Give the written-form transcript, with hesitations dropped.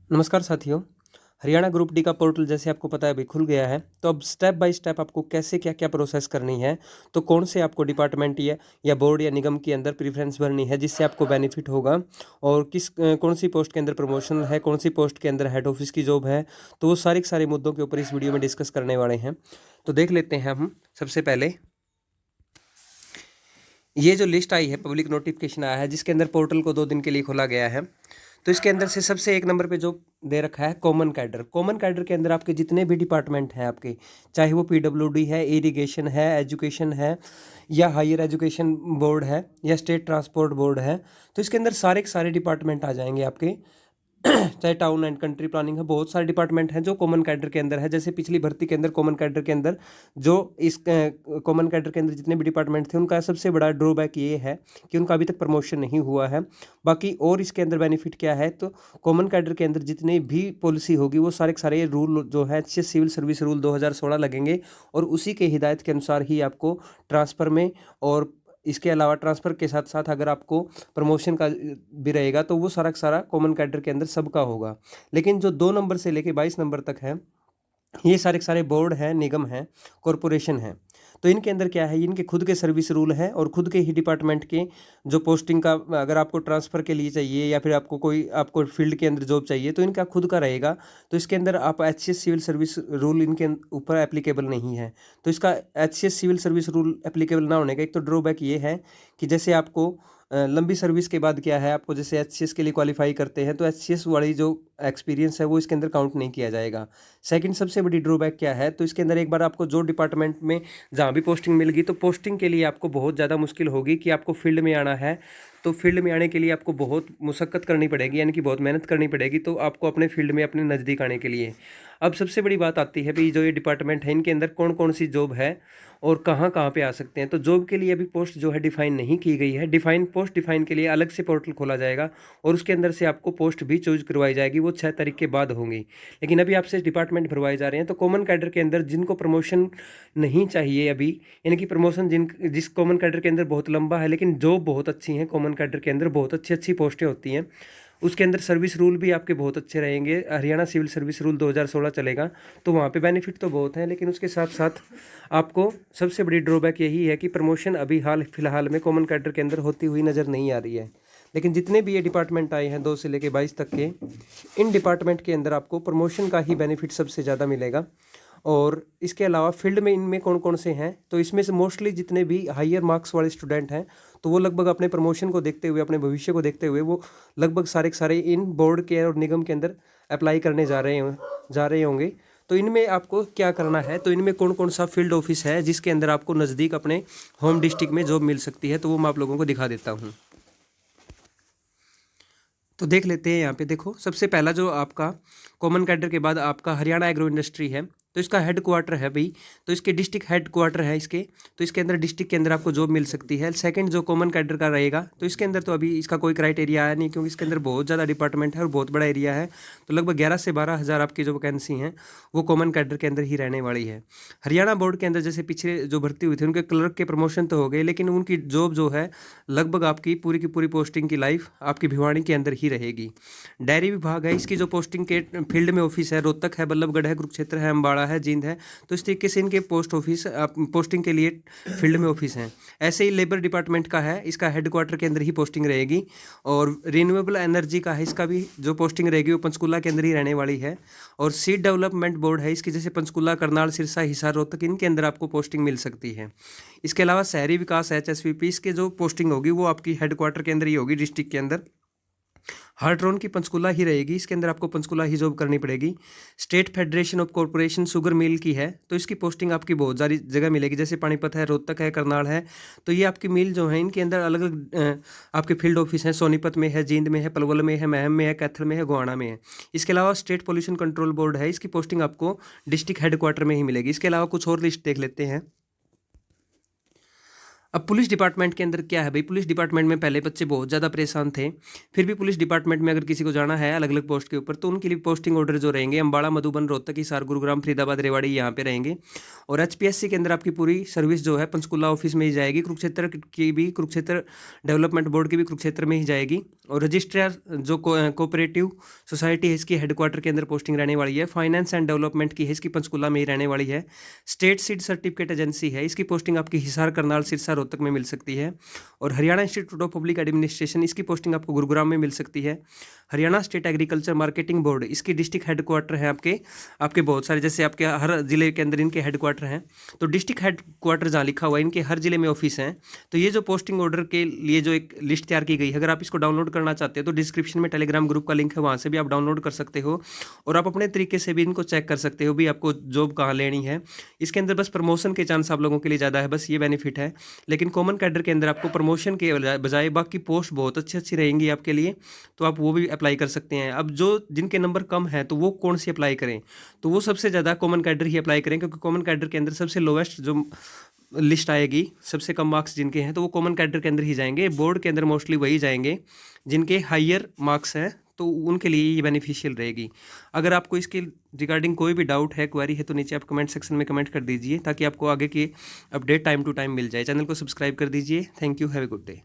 नमस्कार साथियों। Haryana group D का पोर्टल जैसे आपको पता है अभी खुल गया है। तो अब स्टेप बाय स्टेप आपको कैसे क्या क्या प्रोसेस करनी है, तो कौन से आपको डिपार्टमेंट या बोर्ड या निगम के अंदर प्रेफरेंस भरनी है जिससे आपको बेनिफिट होगा, और कौन सी पोस्ट के अंदर प्रमोशन है, कौन सी पोस्ट के अंदर हेड ऑफिस की जॉब है। तो वो सारे के सारे मुद्दों के ऊपर इस वीडियो में डिस्कस करने वाले हैं। तो देख लेते हैं हम। सबसे पहले ये जो लिस्ट आई है, पब्लिक नोटिफिकेशन आया है जिसके अंदर पोर्टल को 2 दिन के लिए खोला गया है। तो इसके अंदर से सबसे एक नंबर पे जो दे रखा है कॉमन कैडर। कॉमन कैडर के अंदर आपके जितने भी डिपार्टमेंट हैं आपके, चाहे वो पीडब्ल्यूडी है, इरिगेशन है, एजुकेशन है, या हायर एजुकेशन बोर्ड है, या स्टेट ट्रांसपोर्ट बोर्ड है, तो इसके अंदर सारे के सारे डिपार्टमेंट आ जाएंगे आपके। चाहे टाउन एंड कंट्री प्लानिंग है, बहुत सारे डिपार्टमेंट हैं जो कॉमन कैडर के अंदर है। जैसे पिछली भर्ती के अंदर कॉमन कैडर के अंदर जो इस कॉमन कैडर के अंदर जितने भी डिपार्टमेंट थे, उनका सबसे बड़ा ड्रॉबैक ये है कि उनका अभी तक प्रमोशन नहीं हुआ है। बाकी और इसके अंदर बेनिफिट क्या है, तो कॉमन कैडर के अंदर जितनी भी पॉलिसी होगी वो सारे के सारे रूल जो है अच्छे सिविल सर्विस रूल 2016 लगेंगे, और उसी के हिदायत के अनुसार ही आपको ट्रांसफ़र में, और इसके अलावा ट्रांसफ़र के साथ साथ अगर आपको प्रमोशन का भी रहेगा तो वो सारा का सारा कॉमन कैडर के अंदर सबका होगा। लेकिन जो 2 नंबर से लेके 22 नंबर तक है, ये सारे के सारे बोर्ड हैं, निगम हैं, कॉरपोरेशन हैं। तो इनके अंदर क्या है, इनके खुद के सर्विस रूल हैं, और खुद के ही डिपार्टमेंट के जो पोस्टिंग का, अगर आपको ट्रांसफ़र के लिए चाहिए या फिर आपको फील्ड के अंदर जॉब चाहिए तो इनका खुद का रहेगा। तो इसके अंदर आप एचसीएस सिविल सर्विस रूल इनके ऊपर एप्लीकेबल नहीं है। तो इसका HCS civil service rule applicable ना होने का एक तो ड्रॉबैक ये है कि जैसे आपको लंबी सर्विस के बाद क्या है, आपको जैसे एचसीएस के लिए क्वालिफाई करते हैं तो एचसीएस वाली जो एक्सपीरियंस है वो इसके अंदर काउंट नहीं किया जाएगा। सेकंड सबसे बड़ी ड्रॉबैक क्या है, तो इसके अंदर एक बार आपको जो डिपार्टमेंट में जहाँ भी पोस्टिंग मिल गई, तो पोस्टिंग के लिए आपको बहुत ज़्यादा मुश्किल होगी कि आपको फील्ड में आना है। तो फील्ड में आने के लिए आपको बहुत मुशक्कत करनी पड़ेगी, यानी कि बहुत मेहनत करनी पड़ेगी, तो आपको अपने फील्ड में अपने नज़दीक आने के लिए। अब सबसे बड़ी बात आती है भाई, जो ये डिपार्टमेंट है इनके अंदर कौन कौन सी जॉब है और कहाँ कहाँ पे आ सकते हैं। तो जॉब के लिए अभी पोस्ट जो है डिफाइन नहीं की गई है। पोस्ट डिफाइन के लिए अलग से पोर्टल खोला जाएगा, और उसके अंदर से आपको पोस्ट भी चूज करवाई जाएगी, वो 6 तारीख के बाद होंगी। लेकिन अभी आपसे डिपार्टमेंट भरवाए जा रहे हैं। तो कॉमन कैडर के अंदर जिनको प्रमोशन नहीं चाहिए अभी, यानी कि प्रमोशन जिस कॉमन कैडर के अंदर बहुत लंबा है लेकिन जॉब बहुत अच्छी हैं, कॉमन कैडर के अंदर बहुत अच्छी अच्छी पोस्टें होती हैं, उसके अंदर सर्विस रूल भी आपके बहुत अच्छे रहेंगे। हरियाणा सिविल सर्विस रूल 2016 चलेगा, तो वहाँ पे बेनिफिट तो बहुत है, लेकिन उसके साथ साथ आपको सबसे बड़ी ड्रॉबैक यही है कि प्रमोशन अभी हाल फिलहाल में कॉमन कैडर के अंदर होती हुई नज़र नहीं आ रही है। लेकिन जितने भी ये डिपार्टमेंट आए हैं 2 से लेके 22 तक के, इन डिपार्टमेंट के अंदर आपको प्रमोशन का ही बेनिफिट सबसे ज़्यादा मिलेगा। और इसके अलावा फील्ड में इनमें कौन कौन से हैं, तो इसमें से मोस्टली जितने भी हायर मार्क्स वाले स्टूडेंट हैं, तो वो लगभग अपने प्रमोशन को देखते हुए, अपने भविष्य को देखते हुए, वो लगभग सारे के सारे इन बोर्ड के और निगम के अंदर अप्लाई करने जा रहे होंगे। तो इनमें आपको क्या करना है, तो इनमें कौन कौन सा फील्ड ऑफिस है जिसके अंदर आपको नज़दीक अपने होम डिस्ट्रिक्ट में जॉब मिल सकती है, तो वो मैं आप लोगों को दिखा देता हूँ। तो देख लेते हैं। यहाँ पे देखो, सबसे पहला जो आपका कॉमन कैडर के बाद आपका हरियाणा एग्रो इंडस्ट्री है, तो इसका हेड क्वार्टर है भाई, तो इसके डिस्ट्रिक्ट हेड क्वार्टर है इसके। तो इसके अंदर डिस्ट्रिक्ट के अंदर आपको जॉब मिल सकती है। सेकंड जो कॉमन कैडर का रहेगा, तो इसके अंदर तो अभी इसका कोई क्राइटेरिया आया नहीं, क्योंकि इसके अंदर बहुत ज़्यादा डिपार्टमेंट है और बहुत बड़ा एरिया है। तो लगभग 11 से 12 हज़ार आपकी जो वैकेंसी हैं वो कॉमन कैडर के अंदर ही रहने वाली है। हरियाणा बोर्ड के अंदर जैसे पीछे जो भर्ती हुई थी उनके क्लर्क के प्रमोशन तो हो गए, लेकिन उनकी जॉब जो है लगभग आपकी पूरी की पूरी पोस्टिंग की लाइफ आपकी भिवानी के अंदर ही रहेगी। डेयरी विभाग है, इसकी जो पोस्टिंग के फील्ड में ऑफिस है, रोहतक है, बल्लभगढ़ है, कुरुक्षेत्र है, अम्बाड़ा है, जींद है। तो इस तरीके से इनके पोस्टिंग के लिए फील्ड में ऑफिस हैं। ऐसे ही लेबर डिपार्टमेंट का है, इसका हेडक्वार्टर के अंदर ही पोस्टिंग रहेगी। और रिन्यूएबल एनर्जी का है, इसका भी जो पोस्टिंग रहेगी वो पंचकूला के अंदर ही रहने वाली है। और सीड डेवलपमेंट बोर्ड है, इसकी जैसे पंचकूला, करनाल, सिरसा, हिसार, रोहतक, इनके अंदर आपको पोस्टिंग मिल सकती है। इसके अलावा शहरी विकास एचएसवीपी, इसके जो पोस्टिंग होगी वो आपकी हेडक्वार्टर के अंदर ही होगी, डिस्ट्रिक्ट के अंदर। हार्ट्रॉन की पंचकूला ही रहेगी, इसके अंदर आपको पंचकूला ही जॉब करनी पड़ेगी। State federation of corporation sugar mill की है, तो इसकी पोस्टिंग आपकी बहुत सारी जगह मिलेगी, जैसे पानीपत है, रोहतक है, करनाल है। तो ये आपकी मिल जो है इनके अंदर अलग अलग आपके फील्ड ऑफिस हैं। सोनीपत में है, जींद में है, पलवल में है, महम में है, कैथल में है, गोहाना में है। इसके अलावा स्टेट पोल्यूशन कंट्रोल बोर्ड है, इसकी पोस्टिंग आपको डिस्ट्रिक्ट हेडक्वार्टर में ही मिलेगी। इसके अलावा कुछ और लिस्ट देख लेते हैं। अब पुलिस डिपार्टमेंट के अंदर क्या है भाई, पुलिस डिपार्टमेंट में पहले बच्चे बहुत ज़्यादा परेशान थे, फिर भी पुलिस डिपार्टमेंट में अगर किसी को जाना है अलग अलग पोस्ट के ऊपर तो उनके लिए पोस्टिंग ऑर्डर जो रहेंगे अम्बाड़ा, मधुबन, रोहतक, हिसार, गुरुग्राम, फरीदाबाद, रेवाड़ी यहाँ पे रहेंगे। और एचपीएससी के अंदर आपकी पूरी सर्विस जो है पंचकुला ऑफिस में ही जाएगी, कुरुक्षेत्र की भी, कुरुक्षेत्र डेवलपमेंट बोर्ड की भी कुरुक्षेत्र में ही जाएगी। और रजिस्ट्रार जो कोऑपरेटिव सोसाइटी है इसकी हेडक्वार्टर के अंदर पोस्टिंग रहने वाली है। फाइनेंस एंड डेवलपमेंट की है इसकी पंचकुला में ही रहने वाली है। स्टेट सीड सर्टिफिकेट एजेंसी है इसकी पोस्टिंग आपकी हिसार, करनाल, सिरसा, रोहतक में मिल सकती है। और Haryana institute of public administration इसकी पोस्टिंग आपको गुरुग्राम में मिल सकती है। Haryana state agriculture marketing board इसकी डिस्ट्रिक्ट हेडक्वार्टर है आपके बहुत सारे, जैसे आपके हर जिले के अंदर इनके हेडक्वार्टर हैं, तो डिस्ट्रिक्ट हेडक्वार्टर जहाँ लिखा हुआ है इनके हर जिले में ऑफिस हैं। तो ये जो पोस्टिंग ऑर्डर के लिए जो एक लिस्ट तैयार की गई है, अगर आप इसको डाउनलोड करना चाहते हो तो डिस्क्रिप्शन में टेलीग्राम ग्रुप का लिंक है, वहाँ से भी आप डाउनलोड कर सकते हो और आप अपने तरीके से भी इनको चेक कर सकते हो भी आपको जॉब कहाँ लेनी है। इसके अंदर बस प्रमोशन के चांस आप लोगों के लिए ज़्यादा है, बस ये बेनिफिट है। लेकिन कॉमन कैडर के अंदर आपको प्रमोशन के बजाय बाकी पोस्ट बहुत अच्छी अच्छी रहेंगी आपके लिए, तो आप वो भी अप्लाई कर सकते हैं। अब जो जिनके नंबर कम है तो वो कौन सी अप्लाई करें, तो वो सबसे ज़्यादा कॉमन कैडर ही अप्लाई करें, क्योंकि कॉमन कैडर के अंदर सबसे लोवेस्ट जो लिस्ट आएगी, सबसे कम मार्क्स जिनके हैं तो वो कॉमन कैडर के अंदर ही जाएंगे। बोर्ड के अंदर मोस्टली वही जाएंगे जिनके हायर मार्क्स हैं, तो उनके लिए ये बेनिफिशियल रहेगी। अगर आपको इसके रिगार्डिंग कोई भी डाउट है, क्वेरी है, तो नीचे आप कमेंट सेक्शन में कमेंट कर दीजिए ताकि आपको आगे की अपडेट टाइम टू टाइम मिल जाए। चैनल को सब्सक्राइब कर दीजिए। Thank you, have a good day.